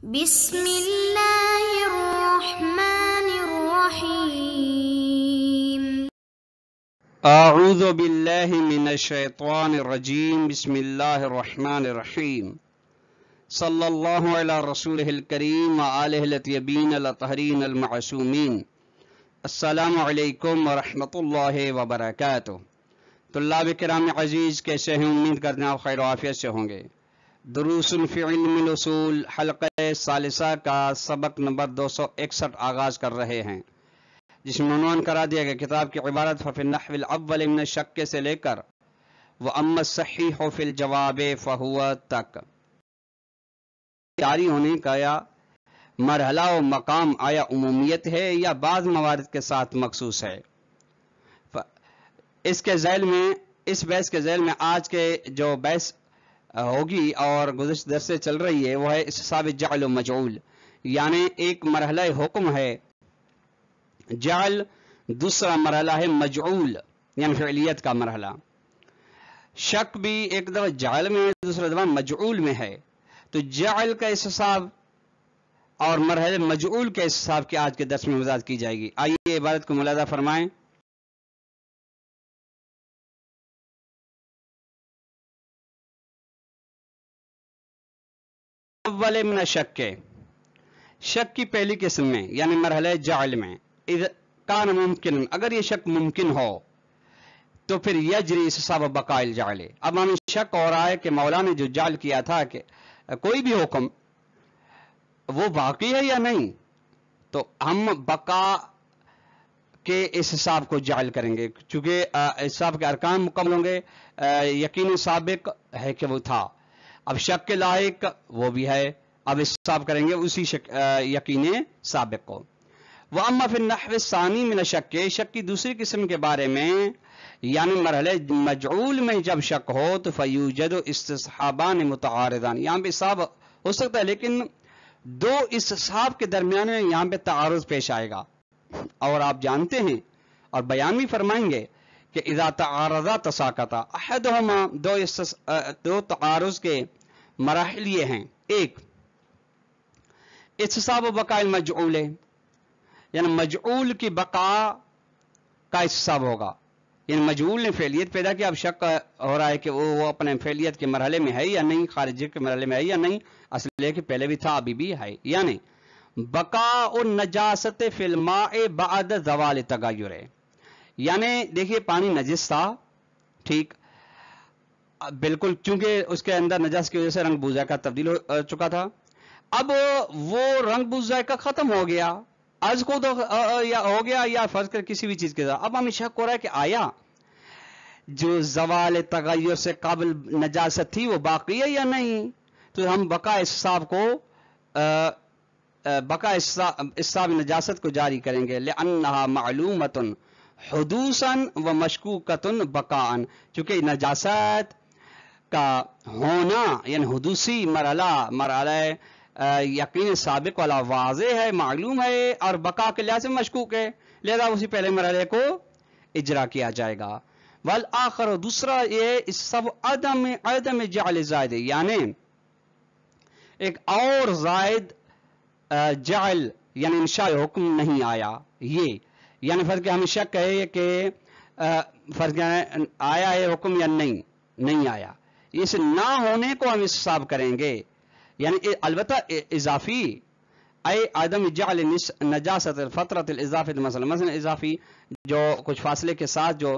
بسم اللہ الرحمن الرحیم اعوذ باللہ من الشیطان الرجیم بسم اللہ الرحمن الرحیم صلی اللہ علی رسولہ الکریم وآلہ الطیبین الطاہرین المعصومین۔ السلام علیکم ورحمۃ اللہ وبرکاتہ۔ طلاب کرام عزیز، کیسے ہیں؟ امید کرتے ہیں آپ خیر و عافیت سے ہوں گے۔ دروس فی علم الاصول حلقہ ثالثہ کا سبق نمبر 261 آغاز کر رہے ہیں، جس میں عنوان کرا دیا گیا کتاب کی عبارت ففی النحو الاول من الشک سے لے کر واما الصحیح فی الجواب فہو تک۔ جاری ہونے کا یا مرحلہ و مقام آیا عمومیت ہے یا بعض موارد کے ساتھ مخصوص ہے؟ اس بحث کے ذیل میں آج کے جو بحث ہوگی اور گزشتہ درس سے چل رہی ہے وہ ہے استصحاب جعل و مجعول، یعنی ایک مرحلہ حکم ہے جعل، دوسرا مرحلہ ہے مجعول یعنی فعلیت کا مرحلہ۔ شک بھی ایک دفعہ جعل میں ہے، دوسرا دفعہ مجعول میں ہے، تو جعل کا استصحاب اور مرحلہ مجعول کے استصحاب کی آج کے درس میں وضاحت کی جائے گی۔ آئیے عبارت کو ملاحظہ فرمائیں۔ اول من شک، شک کی پہلی قسم میں یعنی مرحلہ جعل میں اذا کان ممکن، اگر یہ شک ممکن ہو تو پھر یجری استصحاب بقاء الجعل۔ اب ہمیں شک ہو رہا ہے کہ مولا نے جو جعل کیا تھا کہ کوئی بھی حکم وہ باقی ہے یا نہیں، تو ہم بقاء کے استصحاب کو جعل کریں گے، چونکہ استصحاب کے ارکان مکمل ہوں گے۔ یقین سابق ہے کہ وہ تھا، اب شک کے لائق وہ بھی ہے، اب استصحاب کریں گے اسی یقین سابق کو۔ وَأَمَّا فِي النَّحْوِ الثَّانِي مِنَ الشَّكِّ، شک کی دوسری قسم کے بارے میں یعنی مرحلہ مجعول میں جب شک ہو تو فَيُوجَدُ استصحابان متعارضان، یہاں پہ استصحاب ہو سکتا ہے لیکن دو استصحاب کے درمیان میں یہاں پہ تعارض پیش آئے گا، اور آپ جانتے ہیں اور بیان بھی فرمائیں گے کہ اذا تعارضا تساقطا احدهما، دو تعارض کے مراحل یہ ہیں، ایک استصحاب بقاء المجعول، یعنی مجعول کی بقاء کا استصحاب ہوگا، یعنی مجعول نے فعلیت پیدا کیا، اب شک ہو رہا ہے کہ وہ اپنے فعلیت کے مرحلے میں ہے یا نہیں، خارجی کے مرحلے میں ہے یا نہیں، اصل ہے کہ پہلے بھی تھا ابھی بھی ہے، یعنی بقاء النجاست فی الماء بعد زوال تغیر، یعنی دیکھیے پانی نجس تھا، ٹھیک، بالکل چونکہ اس کے اندر نجاست کی وجہ سے رنگ بوذائقہ تبدیل ہو چکا تھا، اب وہ رنگ بوذائقہ ختم ہو گیا، از کو تو یا ہو گیا یا فرض کر کسی بھی چیز کے ساتھ، اب ہمیں شک ہو رہا ہے کہ آیا جو زوال تغیر سے قبل نجاست تھی وہ باقی ہے یا نہیں، تو ہم بقاء استصحاب کو استصحاب نجاست کو جاری کریں گے، لأنها معلومۃ حدوثا و مشکوکۃ بقاء، چونکہ نجاست کا ہونا یعنی حدوثی مرحلہ یقین سابق والا واضح ہے، معلوم ہے، اور بقاء کے لحاظ سے مشکوک ہے، لہذا اسی پہلے مرحلے کو اجرا کیا جائے گا۔ والآخر، دوسرا یہ سب عدم جعل زائد، یعنی ایک اور زائد جعل یعنی انشاء حکم نہیں آیا، یہ یعنی فرض کہ ہمیں شک ہے کہ فرض آیا ہے حکم یا نہیں آیا، اس نہ ہونے کو ہم استصحاب کریں گے، یعنی البتہ اضافی اے عدم جعل نجاست الفترۃ الاضافی، مثلا اضافی جو کچھ فاصلے کے ساتھ، جو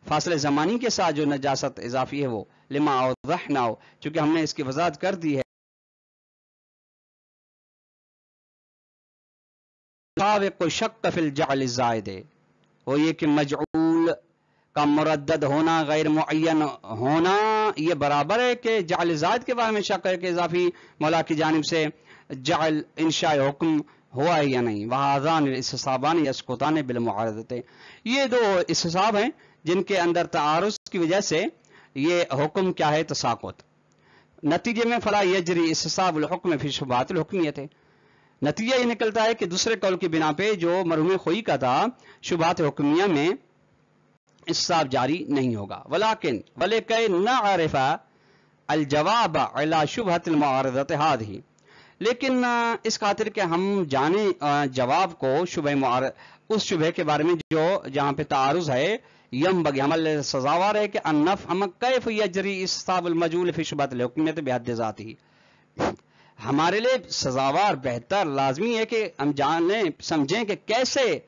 فاصلے زمانی کے ساتھ جو نجاست اضافی ہے وہ لما اوضحنا، چونکہ ہم نے اس کی وضاحت کر دی ہے، کو شک فی الجعل الزائد، وہ یہ کہ مجعول کا مردد ہونا، غیر معین ہونا، یہ برابر ہے کہ جعل زائد کے بارے میں شک ہے کہ اضافی مولا کی جانب سے جعل انشاء حکم ہوا ہے یا نہیں۔ وہذان الاستصحابان یسقطان بالمعارضۃ، یہ دو استصحاب ہیں جن کے اندر تعارض کی وجہ سے یہ حکم کیا ہے، تساقط، نتیجے میں فلا یجری استصحاب الحکم فی شبہات الحکمیت، نتیجہ یہ نکلتا ہے کہ دوسرے قول کی بنا پہ جو مرحوم خوئی کا تھا شبہات حکمیہ میں استصحاب جاری نہیں ہوگا۔ ولیکن نعرف الجواب علی شبہۃ المعارضۃ ہذہ، لیکن اس خاطر کہ ہم جانے جواب کو اس شبہ کے بارے میں جو جہاں پہ تعارض ہے، یم بگی عمل سزاوار ہے کہ انف ہم کیف یجری استصحاب المجهول فی شبہۃ الحکمیت بحد ذاتی، ہمارے لیے سزاوار بہتر لازمی ہے کہ ہم جانیں سمجھیں کہ کیسے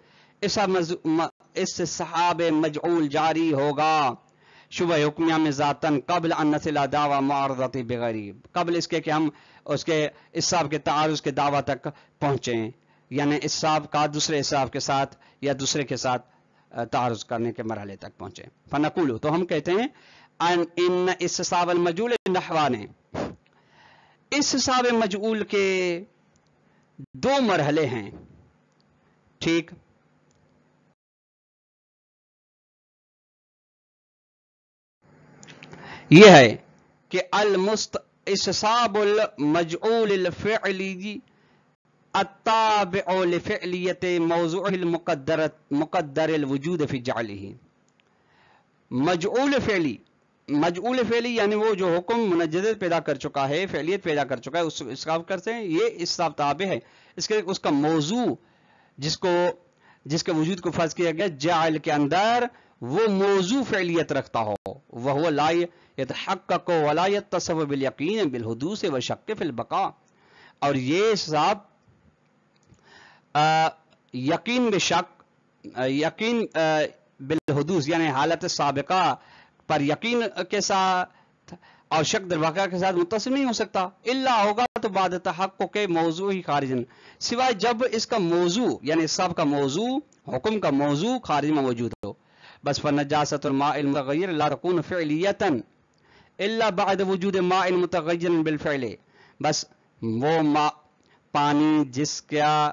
استصحاب مجعول جاری ہوگا شبہ حکمیہ میں ذاتن قبل ان نصل دعوی معارضت بغریب، قبل اس کے کہ ہم اس کے استصحاب کے تعارض کے دعوی تک پہنچیں، یعنی استصحاب کا دوسرے استصحاب کے ساتھ یا دوسرے کے ساتھ تعارض کرنے کے مرحلے تک پہنچیں۔ فنقول، تو ہم کہتے ہیں ان استصحاب المجعول نحوان، استصحاب مجعول کے دو مرحلے ہیں، ٹھیک؟ یہ ہے کہ استصحاب المجعول الفعلی التابع لفعلیت موضوع مقدر الوجود فی جعلہ، مجعول فعلی یعنی وہ جو حکم منجزت پیدا کر چکا ہے، فعلیت پیدا کر چکا ہے، اس استصحاب کرتے ہیں، یہ استصحاب تابع ہے، اس کا موضوع جس کے وجود کو فرض کیا گیا جعل کے اندر وہ موضوع فعلیت رکھتا ہو، وہو لا یتحقق ولا یتصف بالیقین بالحدوث والشک فی البقاء، اور یہ استصحاب یقین بشک، یقین بالحدوث یعنی حالت سابقہ پر یقین کے ساتھ اور شک در بقا کے ساتھ متصل نہیں ہو سکتا، الا ہوگا تو بعد تحقق موضوع ہی خارجن، سوائے جب اس کا موضوع یعنی استصحاب کا موضوع، حکم کا موضوع خارج میں موجود ہو۔ بس فنجاست الماء المتغیر لا تكون فعلیتا الا بعد وجود ماء متغیر بالفعل، بس وہ پانی جس کا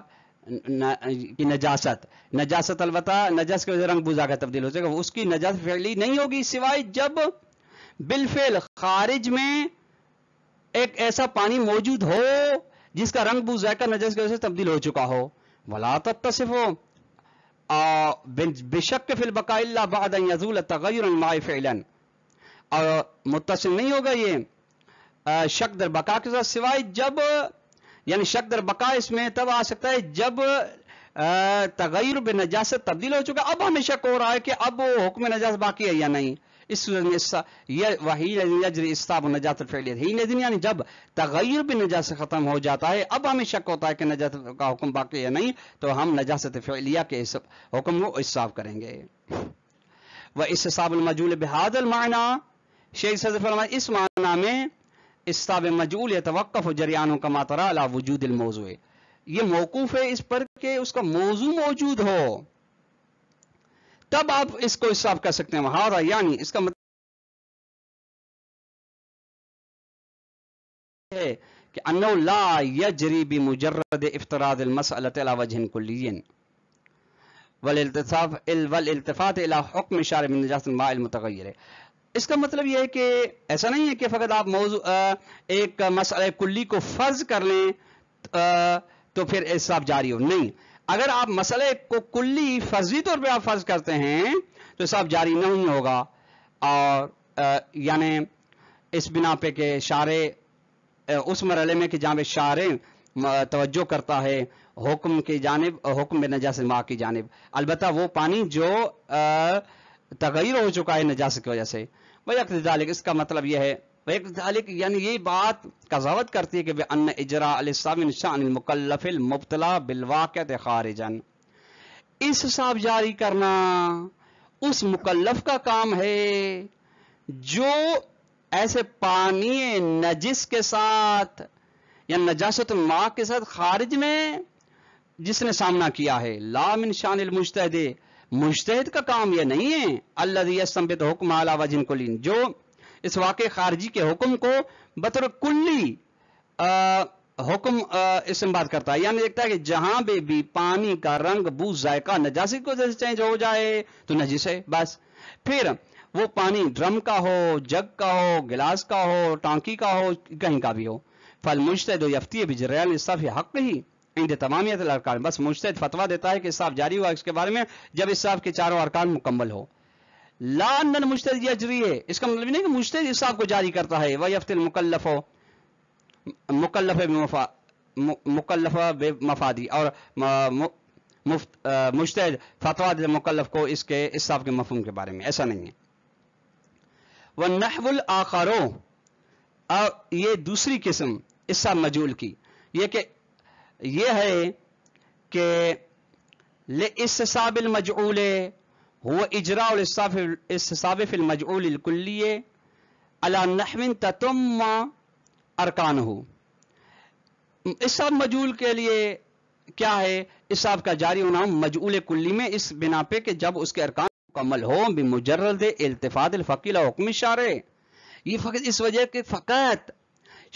کی نجاست البتہ نجاست کے وجہ رنگ بوزا کا تبدیل ہو جائے گا، اس کی نجاست فعلی نہیں ہوگی سوائے جب بالفعل خارج میں ایک ایسا پانی موجود ہو جس کا رنگ بوزا کا نجاست کی وجہ سے تبدیل ہو چکا ہو، ولا تتصف بشک فی البقاء الا بعد ان یزول تغیر الماء فعلا، اور متصل نہیں ہوگا یہ شک در بقا کے ساتھ سوائے جب، یعنی شک در بقا اس میں تب آ سکتا ہے جب تغیر بنجاست تبدیل ہو چکا، اب ہمیں شک ہو رہا ہے کہ اب وہ حکم نجاست باقی ہے یا نہیں، اس صورت میں وہی یجری استصحاب نجاست الفعلیت ہی نہیں، یعنی جب تغیر بنجاست ختم ہو جاتا ہے اب ہمیں شک ہوتا ہے کہ نجاست کا حکم باقی ہے یا نہیں، تو ہم نجاست فعلیہ کے حکم کو استصحاب کریں گے۔ واستصحاب المجعول بهذا المعنى، شیخ صدر فرمائے اس معنی میں استصحاب مجعول یتوقف جریانوں کما ترى على وجود الموضوع، یہ موقوف ہے اس پر کہ اس کا موضوع موجود ہو، تب آپ اس کو استصحاب کر سکتے ہیں۔ وہذا یعنی اس کا مطلب ہے کہ انه لا يجري بمجرد افتراض المسألة على وجه كلي والالتفات الى حکم شارع من نجاست الماء المتغیر، اس کا مطلب یہ ہے کہ ایسا نہیں ہے کہ فقط آپ موضوع ایک مسئلہ کلی کو فرض کر لیں تو پھر استصحاب جاری ہو، نہیں، اگر آپ مسئلے کو کلی فرضی طور پہ آپ فرض کرتے ہیں تو استصحاب جاری نہیں ہوگا، اور یعنی اس بنا پہ کہ شارع اس مرحلے میں کہ جہاں پہ شارع توجہ کرتا ہے حکم کی جانب، حکم نجاست ماء کی جانب، البتہ وہ پانی جو تغیر ہو چکا ہے نجاست کی وجہ سے، وَيَقْتَضِي، اس کا مطلب یہ ہے وَيَقْتَضِي یعنی یہ بات قضاوت کرتی ہے کہ بِأَنَّ إِجْرَاءَ الْإِسْتصحاب مِنْ شَأْنِ الْمُكَلَّفِ الْمُبْتَلَى بِالْوَاقِعَةِ خَارِجًا، استصحاب جاری کرنا اس مکلف کا کام ہے جو ایسے پانی نجس کے ساتھ یا نجاست الماء کے ساتھ خارج میں جس نے سامنا کیا ہے، لا من شان المجتہد، مجتہد کا کام یہ نہیں ہے الذی یستنبط حکم علی وجہ کلی، جو اس واقع خارجی کے حکم کو بطور کلی حکم استنباط کرتا ہے، یعنی دیکھتا ہے کہ جہاں بھی پانی کا رنگ بو ذائقہ نجاست کو جیسے چینج ہو جائے تو نجس ہے، بس پھر وہ پانی ڈرم کا ہو، جگ کا ہو، گلاس کا ہو، ٹانکی کا ہو، کہیں کا بھی ہو، فالمجتہد یفتی بجریان الاستصحاب حق ہی عند تمامیت الارکان، بس مجتہد فتویٰ دیتا ہے کہ استصحاب جاری ہوا اس کے بارے میں جب استصحاب کے چاروں ارکان مکمل ہو، لا ان المجتہد یجری ہے، اس کا مطلب نہیں کہ مجتہد استصحاب کو جاری کرتا ہے، ویفتی المکلف مکلف بمفا مکلفہ بے مفادی اور مجتہد فتویٰ دے مکلف کو اس کے اصحاب کے مفہوم کے بارے میں، ایسا نہیں ہے۔ والنحو الآخر، اور یہ دوسری قسم اصحاب مجعول کی، یہ ہے کہ لاستصحاب المجعول هو اجراء الاستصحاب في المجعول الكلي على نحو تتم ارکانہ۔ اصحاب مجعول کے لیے کیا ہے؟ اصحاب کا جاری ہونا مجعول کلی میں اس بنا پہ کہ جب اس کے ارکان مکمل ہو بمجرد التفات الفقیہ حکم شارع، یہ فقط اس وجہ کہ فقط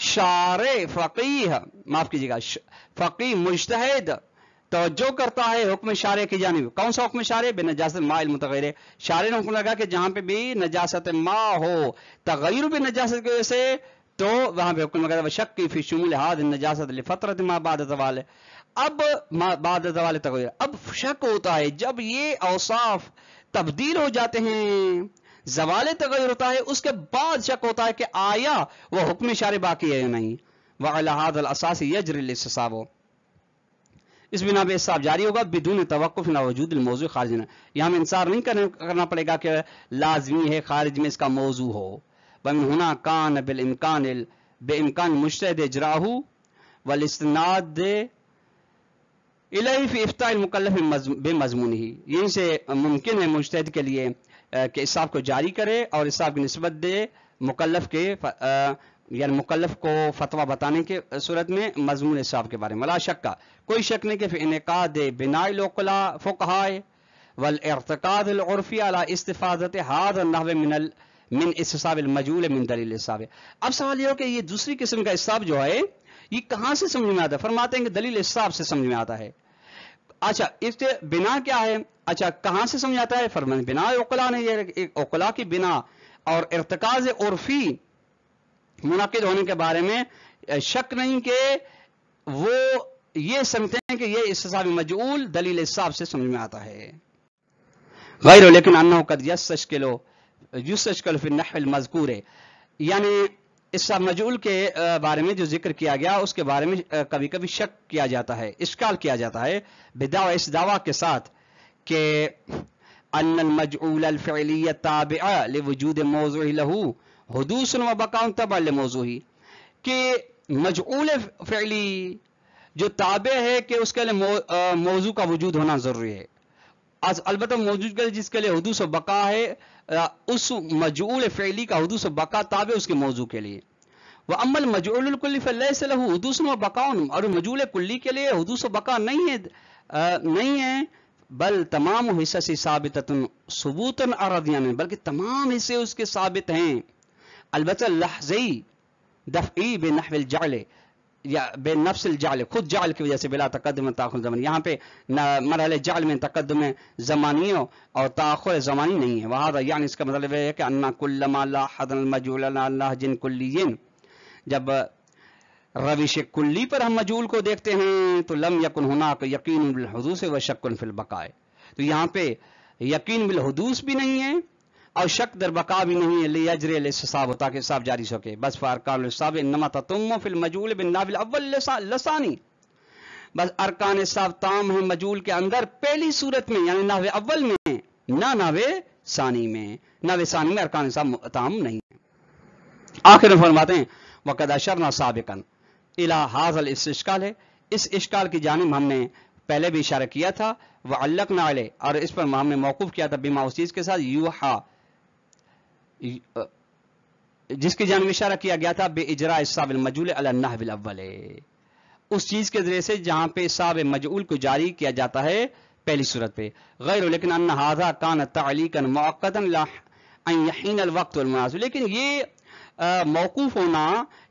شارع فقیہ، معاف کیجیے گا، فقیہ مجتہد توجہ کرتا ہے حکم شارع کی جانب۔ کون سا حکم شارع؟ بے نجاست ماء المتغیر، شارع نے حکم لگا کہ جہاں پہ بھی نجاست ماء ہو، تغیر بھی نجاست کی وجہ سے، تو وہاں پہ حکم لگا شک فی شمول ہذ النجاست لفترۃ ما بعد زوال، اب بعد زوال تغیر، اب شک ہوتا ہے جب یہ اوصاف تبدیل ہو جاتے ہیں، زوال تغیر ہوتا ہے، اس کے بعد شک ہوتا ہے کہ آیا وہ حکم شارع باقی ہے یا نہیں۔ وعلی ھذا الاساس یجری الاستصحاب، اس بنا پہ اصحاب جاری ہوگا بدون توقف نہ وجود الموضوع خارج نہ، یہاں میں انصار نہیں کرنا پڑے گا کہ لازمی ہے خارج میں اس کا موضوع ہو۔ ومن ہنا کان بامکان مجتہد اجراہ والاستناد الیہ فی افتاء المکلف بمضمونہ، یہیں سے ممکن ہے مجتہد کے لیے کہ اصحاب کو جاری کرے اور اصحاب کی نسبت دے مکلف کے یعنی مکلف کو فتویٰ بتانے کے صورت میں مضمون اصحاب کے بارے میں۔ لا شک کا کوئی شک نہیں کہ فی انعقاد بناء العقلاء فقہاء والاعتقاد العرفی علی استفادۃ ھذا النحو من استصحاب المجعول من دلیل اصحاب۔ اب سوال یہ ہو کہ یہ دوسری قسم کا اصحاب جو ہے یہ کہاں سے سمجھ میں آتا ہے؟ فرماتے ہیں کہ دلیل اصحاب سے سمجھ میں آتا ہے۔ اچھا اس کے بنا کیا ہے؟ اچھا کہاں سے سمجھ آتا ہے؟ فرمان بنا عقلاء نے، یہ عقلاء کی بنا اور ارتکاز عرفی منعقد ہونے کے بارے میں شک نہیں کہ وہ یہ سمجھتے ہیں کہ یہ استصحاب مجعول دلیل اصحاب سے سمجھ میں آتا ہے۔ غیر لیکن انہ قد یستشکل فی النحو المذکور، یعنی اصحاب مجعول کے بارے میں جو ذکر کیا گیا اس کے بارے میں کبھی کبھی شک کیا جاتا ہے، اشکال کیا جاتا ہے بدعوی، اس دعویٰ کے ساتھ کہ ان المجعول الفعلی تابع لوجود موضوع له حدوث و بقاء تبع لموضوعی، کہ مجعول فعلی جو تابع ہے کہ اس کے لیے موضوع کا وجود ہونا ضروری ہے، البتہ موجود کے جس کے لیے حدوث و بقا ہے اس مجعول فعلی کا حدوث و بقا تابع اس کے موضوع کے لیے۔ وَأَمَّا الْمَجْعُولُ الْكُلِّ فَلَيْسَ لَهُ حُدُوثٌ وَبَقَاءٌ، اور مجعول کلی کے لیے حدوث و بقا نہیں ہے بل تمام حصص ثابتۃ ثبوتاً عرضیاً، بلکہ تمام حصے اس کے ثابت ہیں، البتہ لحظی دفعی بے نحو الجعل یا بے نفس الجعل، خود جعل کی وجہ سے بلا تقدم تاخر زمانی، یہاں پہ مرحلہ جعل میں تقدم زمانی اور تاخر زمانی نہیں ہے۔ وہذا یعنی اس کا مطلب ہے کہ ان کل ما لاحظ المجعول علی نهج کلی، جب روش کلی پر ہم مجعول کو دیکھتے ہیں تو لم یکن ہناک یقین بالحدوث و شک فی البقاء، تو یہاں پہ یقین بالحدوث بھی نہیں ہے اور شک در بقا بھی نہیں ہے، لیجری الاستصحاب، تاکہ اصحاب جاری سکے۔ بس فارکان الاستصحاب انما تتم فی المجعول بالنحو الاول لثانی، بس ارکان اصحاب تام ہیں مجعول کے اندر پہلی صورت میں، یعنی نحو اول میں، نہ نحو ثانی میں، نحو ثانی میں ارکان اصحاب تام نہیں ہیں۔ آخر میں فرماتے ہیں وقد اشرنا سابقا الی ھذا الاستشکال، ہے اس اشکال کی جانب ہم نے پہلے بھی اشارہ کیا تھا، وعلقنا علیہ، اور اس پر ہم نے موقوف کیا تھا بما، اس چیز کے ساتھ یوحا، جس کی جانب اشارہ کیا گیا تھا بے اجراء اصحاب المجعول علی النحو الاول، اس چیز کے ذریعے سے جہاں پہ اصحاب مجعول کو جاری کیا جاتا ہے پہلی صورت پہ۔ غیر لیکن ان ھذا کان تعلیقا مؤقتا لا ان یحین الوقت والمناسب، لیکن یہ موقوف ہونا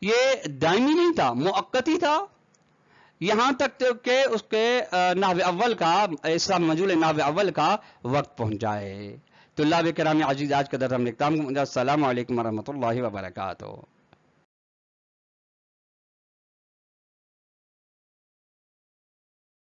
یہ دائمی نہیں تھا، مؤقتی تھا، یہاں تک کہ اس کے نحو اول کا، اصحاب مجعول نحو اول کا وقت پہنچ جائے۔ طلاب کرام عزیز، آج کا درس ہم نے اختتام، السلام علیکم ورحمۃ اللہ وبرکاتہ۔